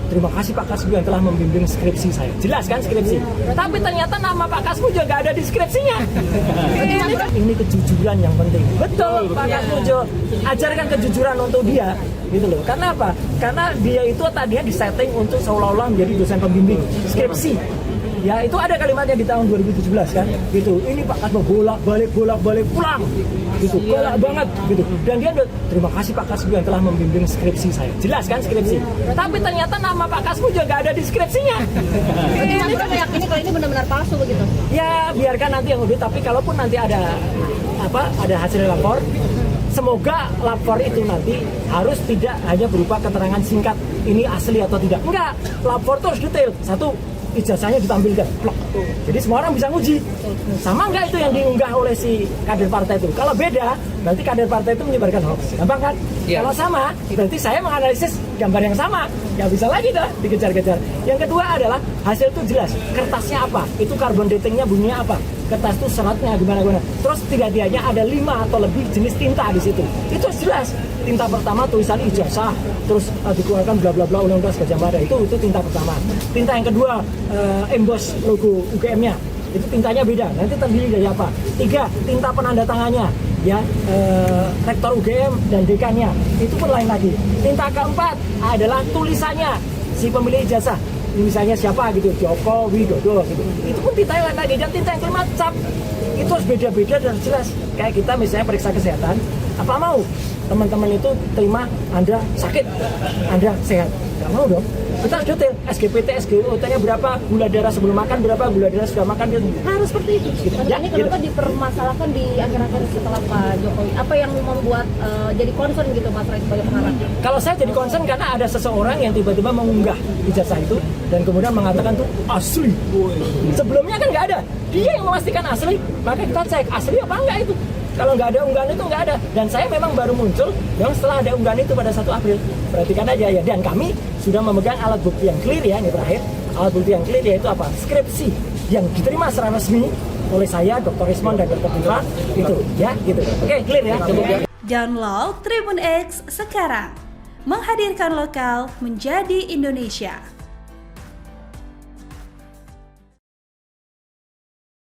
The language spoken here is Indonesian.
terima kasih Pak Kasbu yang telah membimbing skripsi saya. Jelas kan skripsi. Tapi ternyata nama Pak Kasbu juga nggak ada di skripsinya. Ini kejujuran yang penting. Betul, Pak Kasbu ajarkan kejujuran untuk dia. Gitu loh. Karena apa? Karena dia itu tadinya disetting untuk seolah-olah menjadi dosen pembimbing skripsi. Ya itu ada kalimatnya di tahun 2017 kan, gitu. Ini Pak Kasbu bolak-balik pulang, gitu. Galak banget, gitu. Dan dia terima kasih Pak Kasbu yang telah membimbing skripsi saya. Jelas kan skripsi. Tapi ternyata nama Pak Kasbu juga nggak ada di skripsinya. Ini meyakini kalau ini benar-benar palsu begitu. Ya biarkan nanti yang lebih. Tapi kalaupun nanti ada hasil lapor, semoga lapor itu nanti harus tidak hanya berupa keterangan singkat ini asli atau tidak. Enggak, lapor itu harus detail. Satu, ijazahnya ditampilkan, plok. Jadi semua orang bisa nguji. Sama enggak itu yang diunggah oleh si kader partai itu? Kalau beda, berarti kader partai itu menyebarkan hoax. Gampang kan? Ya. Kalau sama, berarti saya menganalisis gambar yang sama. Nggak bisa lagi dah dikejar-kejar. Yang kedua adalah hasil itu jelas. Kertasnya apa? Itu carbon datingnya bunyinya apa? Kertas itu seratnya gimana-gimana. Terus tidaknya ada 5 atau lebih jenis tinta di situ. Itu jelas. Tinta pertama tulisan ijazah, terus dikeluarkan bla bla bla Undang-Undang Gajah Mada. Itu tinta pertama. Tinta yang kedua emboss logo UGM-nya. Itu tintanya beda. Nanti terdiri dari apa? 3, tinta penanda tangannya. Ya, rektor UGM dan dekannya. Itu pun lain lagi. Tinta keempat adalah tulisannya si pemilik ijazah. Misalnya siapa gitu, Joko Widodo gitu. Itu pun tinta yang lain lagi. Dan tinta yang kelima cap. Itu harus beda-beda dan jelas. Kayak kita misalnya periksa kesehatan, apa mau teman-teman itu terima Anda sakit, Anda sehat? Nggak mau dong. Kita harus detail, SGPT, SGOT-nya berapa, gula darah sebelum makan berapa, gula darah sudah makan, harus seperti itu. Gitu. Ya, ini kenapa dipermasalahkan di akhir-akhir setelah Pak Jokowi? Apa yang membuat jadi concern gitu Mas Ray sebagai pengarang? Kalau saya jadi concern karena ada seseorang yang tiba-tiba mengunggah ijazah itu dan kemudian mengatakan itu asli. Sebelumnya kan nggak ada, dia yang memastikan asli, maka kita cek asli apa enggak itu. Kalau nggak ada unggahan itu nggak ada. Dan saya memang baru muncul yang setelah ada unggahan itu pada 1 April. Perhatikan aja ya. Dan kami sudah memegang alat bukti yang clear ya, ini terakhir. Alat bukti yang clear yaitu apa? Skripsi yang diterima secara resmi oleh saya, Dr. Rismon dan Dr. Tifa. Itu ya, gitu. Oke, clear ya. Download Tribun X sekarang. Menghadirkan lokal menjadi Indonesia.